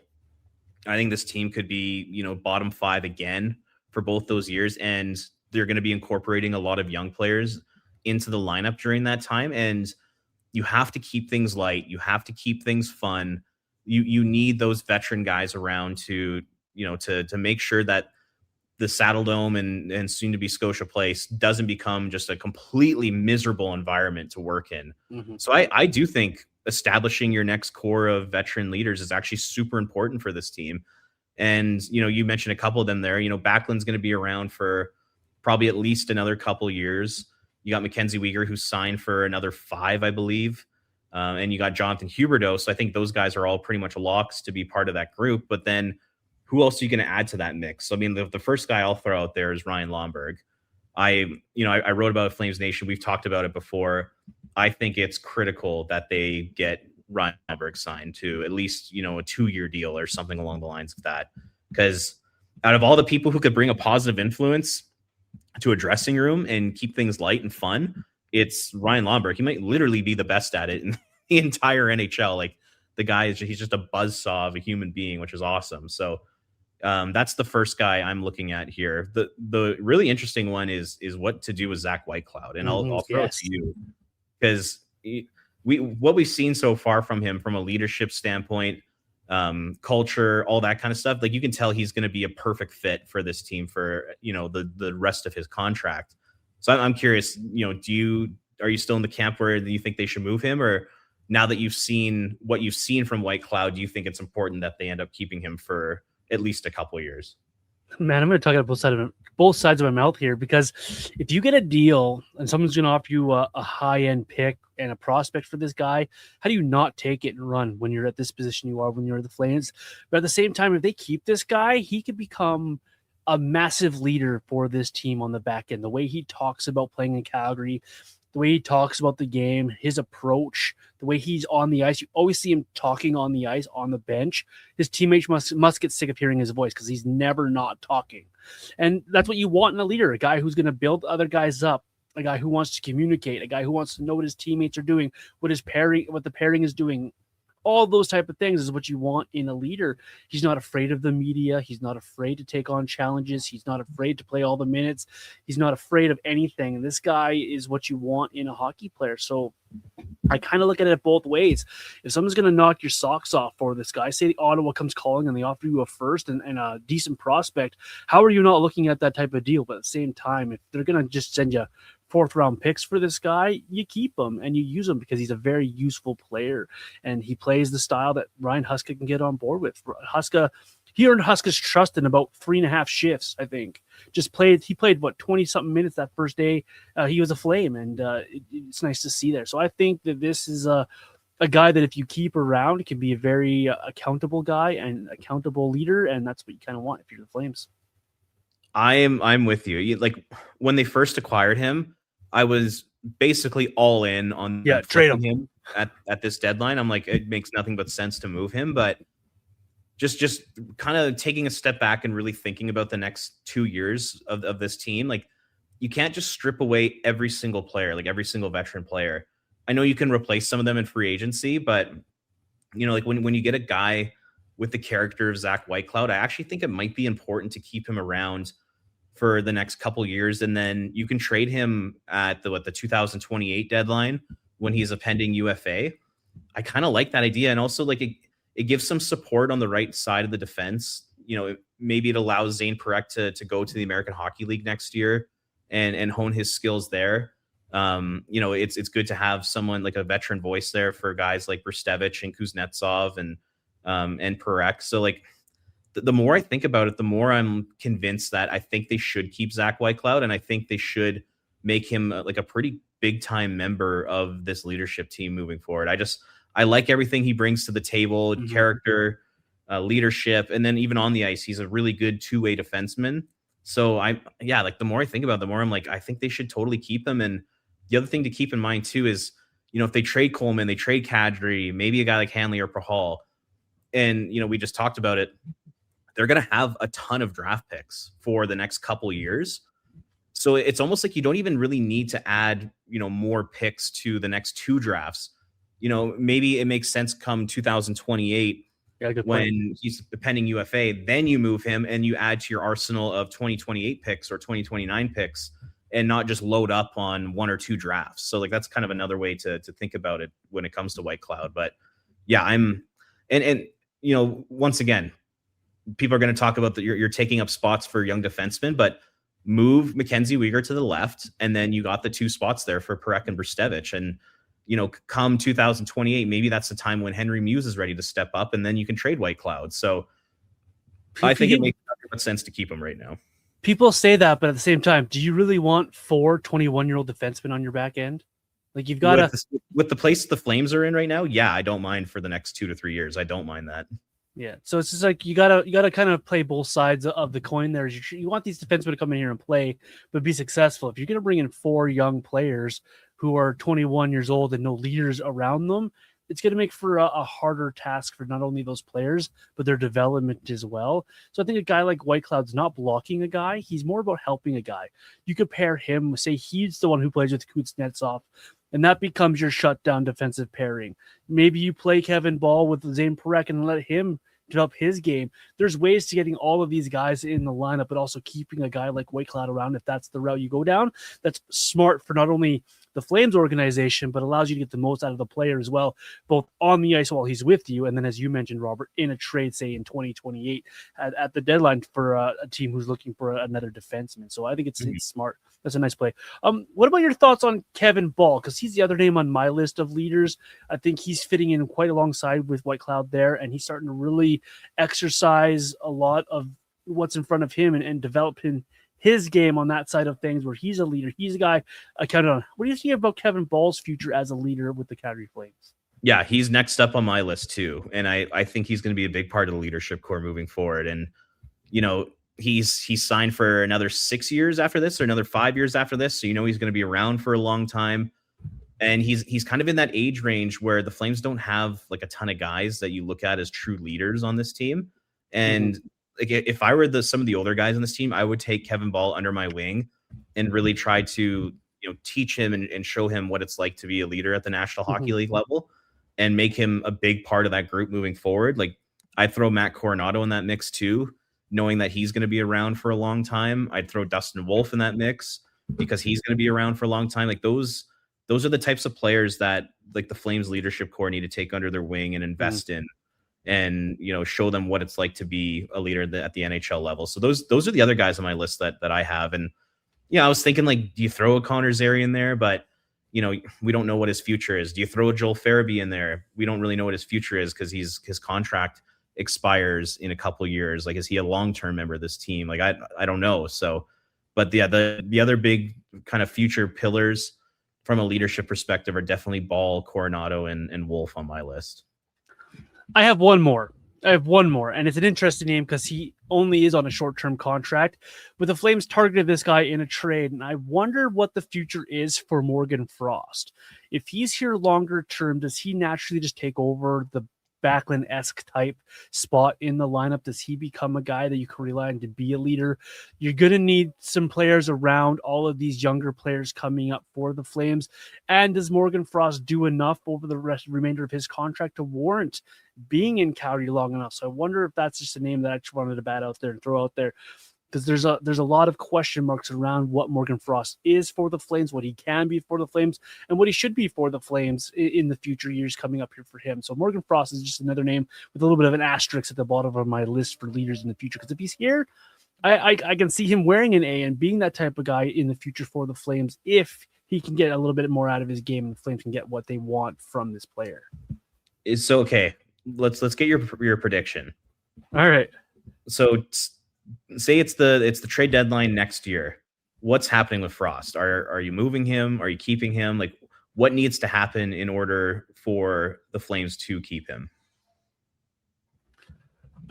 I think this team could be, bottom 5 again for both those years. And they're going to be incorporating a lot of young players into the lineup during that time. And you have to keep things light. You have to keep things fun. You need those veteran guys around to make sure that the Saddle Dome and soon to be Scotia Place doesn't become just a completely miserable environment to work in. Mm-hmm. So I do think establishing your next core of veteran leaders is actually super important for this team. And, you mentioned a couple of them there. Backlund's going to be around for probably at least another couple years. You got Mackenzie Weegar, who's signed for another 5, I believe. And you got Jonathan Huberdeau. So I think those guys are all pretty much locks to be part of that group. But then who else are you going to add to that mix? So, I mean, the first guy I'll throw out there is Ryan Lomberg. I wrote about Flames Nation. We've talked about it before. I think it's critical that they get Ryan Lomberg signed to at least, a 2-year deal or something along the lines of that. Because out of all the people who could bring a positive influence to a dressing room and keep things light and fun, it's Ryan Lomberg. He might literally be the best at it in the entire NHL. Like, the guy he's just a buzzsaw of a human being, which is awesome. So that's the first guy I'm looking at here. The really interesting one is what to do with Zach Whitecloud, and I'll throw it to you, because what we've seen so far from him from a leadership standpoint, culture, all that kind of stuff. Like, you can tell he's going to be a perfect fit for this team for the rest of his contract. So I'm curious, are you still in the camp where you think they should move him, or now that you've seen what you've seen from Whitecloud, do you think it's important that they end up keeping him for at least a couple of years? Man, I'm going to talk about both sides of my mouth here, because if you get a deal and someone's going to offer you a high-end pick and a prospect for this guy, how do you not take it and run when you're at this position you are when you're the Flames? But at the same time, if they keep this guy, he could become a massive leader for this team on the back end. The way he talks about playing in Calgary, the way he talks about the game, his approach, the way he's on the ice. You always see him talking on the ice, on the bench. His teammates must get sick of hearing his voice, because he's never not talking. And that's what you want in a leader, a guy who's going to build other guys up, a guy who wants to communicate, a guy who wants to know what his teammates are doing, what the pairing is doing, All those type of things is what you want in a leader. He's not afraid of the media. He's not afraid to take on challenges. He's not afraid to play all the minutes. He's not afraid of anything. And this guy is what you want in a hockey player. So I kind of look at it both ways. If someone's going to knock your socks off for this guy, say the Ottawa comes calling and they offer you a first and a decent prospect, how are you not looking at that type of deal? But at the same time, if they're going to just send you fourth round picks for this guy, you keep him and you use him because he's a very useful player and he plays the style that Ryan Huska can get on board with. He earned Huska's trust in about 3.5 shifts, I think. He played what 20-something minutes that first day. He was a flame, and it's nice to see there. So I think that this is a guy that if you keep around can be a very accountable guy and accountable leader, and that's what you kind of want if you're the Flames. I'm with you. Like when they first acquired him, I was basically all in on trade him at this deadline. I'm like, it makes nothing but sense to move him, but just kind of taking a step back and really thinking about the next 2 years of this team. Like you can't just strip away every single player, like every single veteran player. I know you can replace some of them in free agency, but like when you get a guy with the character of Zach Whitecloud, I actually think it might be important to keep him around for the next couple years. And then you can trade him at the 2028 deadline when he's a pending UFA. I kind of like that idea. And also like it gives some support on the right side of the defense. Maybe it allows Zane Parekh to go to the American Hockey League next year and hone his skills there. It's good to have someone like a veteran voice there for guys like Brstevich and Kuznetsov and Parekh. So like the more I think about it, the more I'm convinced that I think they should keep Zach Whitecloud, and I think they should make him like a pretty big time member of this leadership team moving forward. I like everything he brings to the table, character, leadership, and then even on the ice, he's a really good two-way defenseman. So like the more I think about it, the more I'm like, I think they should totally keep him. And the other thing to keep in mind too is, if they trade Coleman, they trade Kadri, maybe a guy like Hanley or Prahal, and we just talked about it, they're going to have a ton of draft picks for the next couple years. So it's almost like you don't even really need to add, more picks to the next two drafts. Maybe it makes sense come 2028 when he's the pending UFA, then you move him and you add to your arsenal of 2028 picks or 2029 picks and not just load up on one or two drafts. So like, that's kind of another way to think about it when it comes to Whitecloud. But yeah, once again, people are going to talk about that you're taking up spots for young defensemen, but move Mackenzie Weegar to the left. And then you got the two spots there for Parekh and Brstevich. And, come 2028, maybe that's the time when Henry Muse is ready to step up, and then you can trade Whitecloud. So I think it makes sense to keep him right now. People say that, but at the same time, do you really want 4 21-year-old defensemen on your back end? Like you've got with the place the Flames are in right now. Yeah, I don't mind for the next 2 to 3 years. I don't mind that. Yeah, so it's just like you gotta kind of play both sides of the coin. There, you want these defensemen to come in here and play, but be successful. If you're gonna bring in 4 young players who are 21 years old and no leaders around them, it's gonna make for a harder task for not only those players but their development as well. So I think a guy like Whitecloud's not blocking a guy; he's more about helping a guy. You could pair him, say he's the one who plays with Kuznetsov, and that becomes your shutdown defensive pairing. Maybe you play Kevin Ball with Zane Parekh and let him develop his game. There's ways to getting all of these guys in the lineup, but also keeping a guy like Whitecloud around if that's the route you go down. That's smart for not only the Flames organization, but allows you to get the most out of the player as well, both on the ice while he's with you, and then, as you mentioned, Robert, in a trade, say in 2028 at the deadline for a team who's looking for another defenseman. So I think it's smart. That's a nice play. What about your thoughts on Kevin Ball? Because he's the other name on my list of leaders. I think he's fitting in quite alongside with Whitecloud there, and he's starting to really exercise a lot of what's in front of him and develop his game on that side of things where he's a leader. He's a guy I count on. What do you think about Kevin Ball's future as a leader with the Calgary Flames? Yeah, he's next up on my list too. And I think he's going to be a big part of the leadership core moving forward. And, he's signed for another 6 years after this or another 5 years after this. So, he's going to be around for a long time. And he's kind of in that age range where the Flames don't have like a ton of guys that you look at as true leaders on this team. And like if I were some of the older guys on this team, I would take Kevin Ball under my wing and really try to teach him and show him what it's like to be a leader at the National Hockey League level. and make him a big part of that group moving forward. Like, I'd throw Matt Coronado in that mix too, knowing that he's going to be around for a long time. I'd throw Dustin Wolf in that mix because he's going to be around for a long time. Like, those are the types of players that like the Flames leadership core need to take under their wing and invest in, and show them what it's like to be a leader at the NHL level. So those are the other guys on my list that I have. And I was thinking, like, do you throw a Connor Zary in there? But we don't know what his future is. Do you throw a Joel Farabee in there? We don't really know what his future is because his contract expires in a couple years. Like, is he a long-term member of this team? Like, I don't know. So, but the other big kind of future pillars from a leadership perspective are definitely Ball, Coronado, and Wolf on my list. I have one more, and it's an interesting name because he only is on a short-term contract, but the Flames targeted this guy in a trade, and I wonder what the future is for Morgan Frost. If he's here longer term, does he naturally just take over the Backlund-esque type spot in the lineup? Does he become a guy that you can rely on to be a leader? You're going to need some players around all of these younger players coming up for the Flames. And does Morgan Frost do enough over the remainder of his contract to warrant being in Calgary long enough? So I wonder if that's just a name that I just wanted to bat out there and throw out there, because there's a lot of question marks around what Morgan Frost is for the Flames, what he can be for the Flames, and what he should be for the Flames in the future years coming up here for him. So Morgan Frost is just another name with a little bit of an asterisk at the bottom of my list for leaders in the future, because if he's here, I can see him wearing an A and being that type of guy in the future for the Flames if he can get a little bit more out of his game and the Flames can get what they want from this player. So, okay, let's get your prediction. All right. So say it's the trade deadline next year. What's happening with Frost? Are you moving him? Are you keeping him? Like, what needs to happen in order for the Flames to keep him?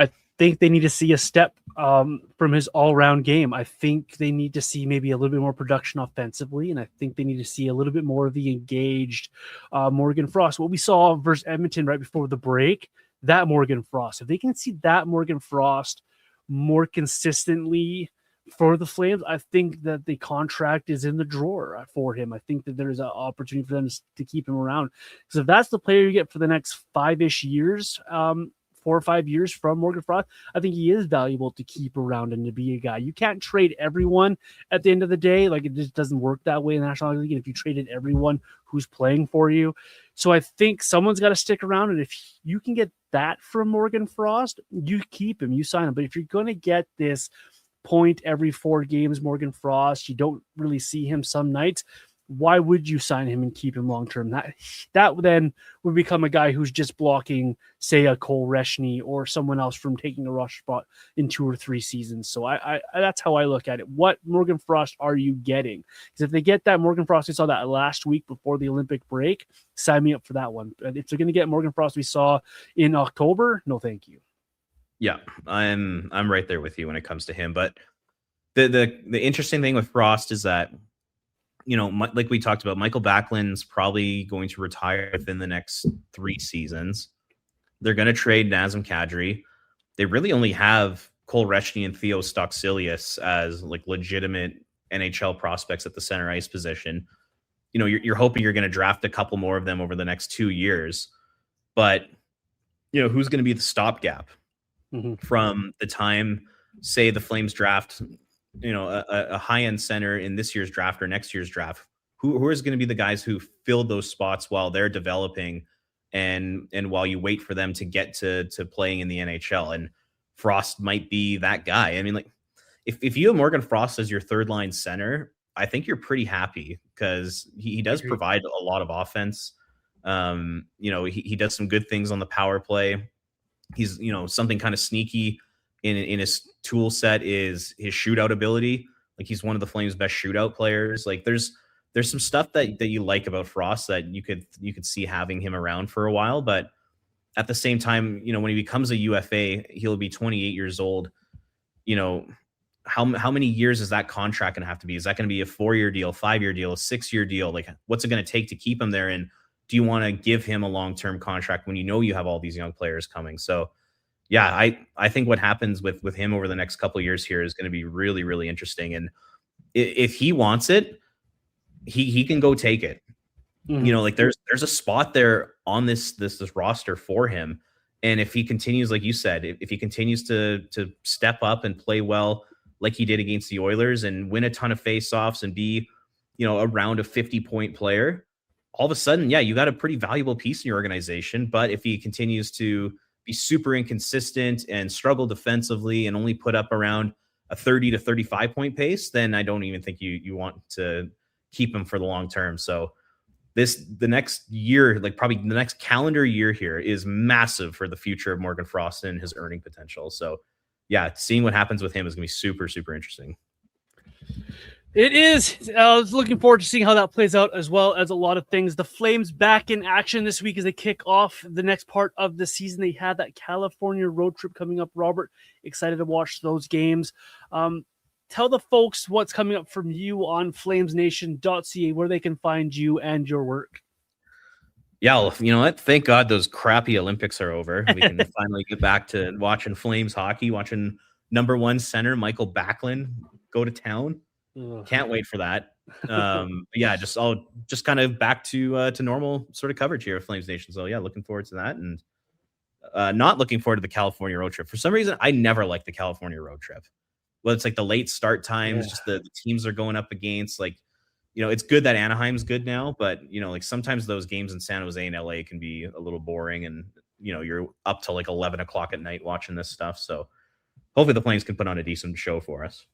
I think they need to see a step from his all-round game. I think they need to see maybe a little bit more production offensively, and I think they need to see a little bit more of the engaged Morgan Frost. What we saw versus Edmonton right before the break, that Morgan Frost. If they can see that Morgan Frost more consistently for the Flames, I think that the contract is in the drawer for him. I think that there's an opportunity for them to keep him around. Because if that's the player you get for the next 5-ish years, 4 or 5 years from Morgan Frost, I think he is valuable to keep around and to be a guy. You can't trade everyone at the end of the day. Like, it just doesn't work that way in the National Hockey League. And if you traded everyone who's playing for you. So I think someone's got to stick around. And if you can get that from Morgan Frost, you keep him, you sign him. But if you're going to get this point every 4 games, Morgan Frost, you don't really see him some nights, why would you sign him and keep him long term? That then would become a guy who's just blocking, say, a Cole Reshny or someone else from taking a rush spot in 2 or 3 seasons. So I that's how I look at it. What Morgan Frost are you getting? Because if they get that Morgan Frost we saw that last week before the Olympic break, sign me up for that one. But if they're going to get Morgan Frost we saw in October, no thank you. Yeah, I'm right there with you when it comes to him. But the interesting thing with Frost is that, like we talked about, Michael Backlund's probably going to retire within the next 3 seasons. They're going to trade Nazem Kadri. They really only have Cole Reshny and Theo Stocksilius as like legitimate NHL prospects at the center ice position. You're hoping you're going to draft a couple more of them over the next 2 years. But, who's going to be the stopgap from the time, say, the Flames draft a high-end center in this year's draft or next year's draft? Who is going to be the guys who fill those spots while they're developing and while you wait for them to get to playing in the NHL? And Frost might be that guy. I mean, like, if you have Morgan Frost as your third line center, I think you're pretty happy because he does provide a lot of offense. He does some good things on the power play. He's, something kind of sneaky in his tool set is his shootout ability. Like, he's one of the Flames' best shootout players. Like, there's some stuff that you like about Frost that you could see having him around for a while. But at the same time, when he becomes a UFA, he'll be 28 years old. How many years is that contract going to have to be? Is that going to be a 4-year deal, 5-year deal, a 6-year deal? Like, what's it going to take to keep him there? And do you want to give him a long-term contract when you have all these young players coming? So, yeah, I think what happens with him over the next couple of years here is going to be really, really interesting. And if he wants it, he can go take it. Like, there's a spot there on this roster for him. And if he continues, like you said, if he continues to step up and play well, like he did against the Oilers, and win a ton of faceoffs and be, around a 50-point player, all of a sudden, yeah, you got a pretty valuable piece in your organization. But if he continues to be super inconsistent and struggle defensively and only put up around a 30 to 35 point pace, then I don't even think you want to keep him for the long term. So the next year, like probably the next calendar year here, is massive for the future of Morgan Frost and his earning potential. So yeah, seeing what happens with him is going to be super, super interesting. It is. I was looking forward to seeing how that plays out, as well as a lot of things. The Flames back in action this week as they kick off the next part of the season. They had that California road trip coming up. Robert, excited to watch those games. Tell the folks what's coming up from you on flamesnation.ca, where they can find you and your work. Yeah, well, you know what? Thank God those crappy Olympics are over. We can finally get back to watching Flames hockey, watching number one center Michael Backlund go to town. Can't wait for that. Yeah, just kind of back to normal sort of coverage here of Flames Nation. So yeah, looking forward to that, and not looking forward to the California road trip. For some reason, I never liked the California road trip. Well, it's like the late start times, just the teams are going up against, like, it's good that Anaheim's good now, but like sometimes those games in San Jose and LA can be a little boring, and you're up till like 11 o'clock at night watching this stuff. So hopefully the Flames can put on a decent show for us.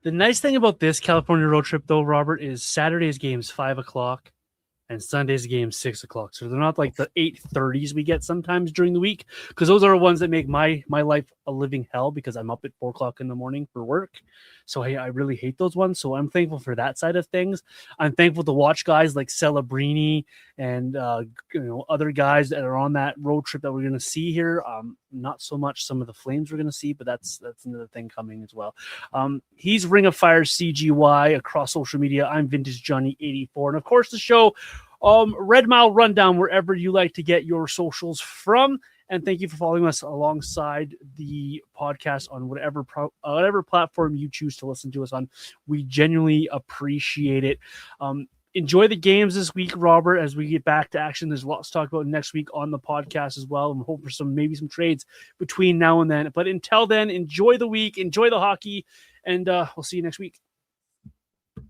The nice thing about this California road trip, though, Robert, is Saturday's game's 5 o'clock and Sunday's game 6 o'clock. So they're not like the 8:30s we get sometimes during the week, because those are the ones that make my life a living hell, because I'm up at 4 o'clock in the morning for work. So I really hate those ones. So I'm thankful for that side of things. I'm thankful to watch guys like Celebrini and other guys that are on that road trip that we're going to see here. Not so much some of the Flames we're going to see, but that's another thing coming as well. He's Ring of Fire CGY across social media. I'm Vintage Johnny 84, and of course the show Red Mile Rundown, wherever you like to get your socials from. And thank you for following us alongside the podcast on whatever platform you choose to listen to us on. We genuinely appreciate it. Enjoy the games this week, Robert, as we get back to action. There's lots to talk about next week on the podcast as well. And hope for maybe some trades between now and then. But until then, enjoy the week, enjoy the hockey, and we'll see you next week.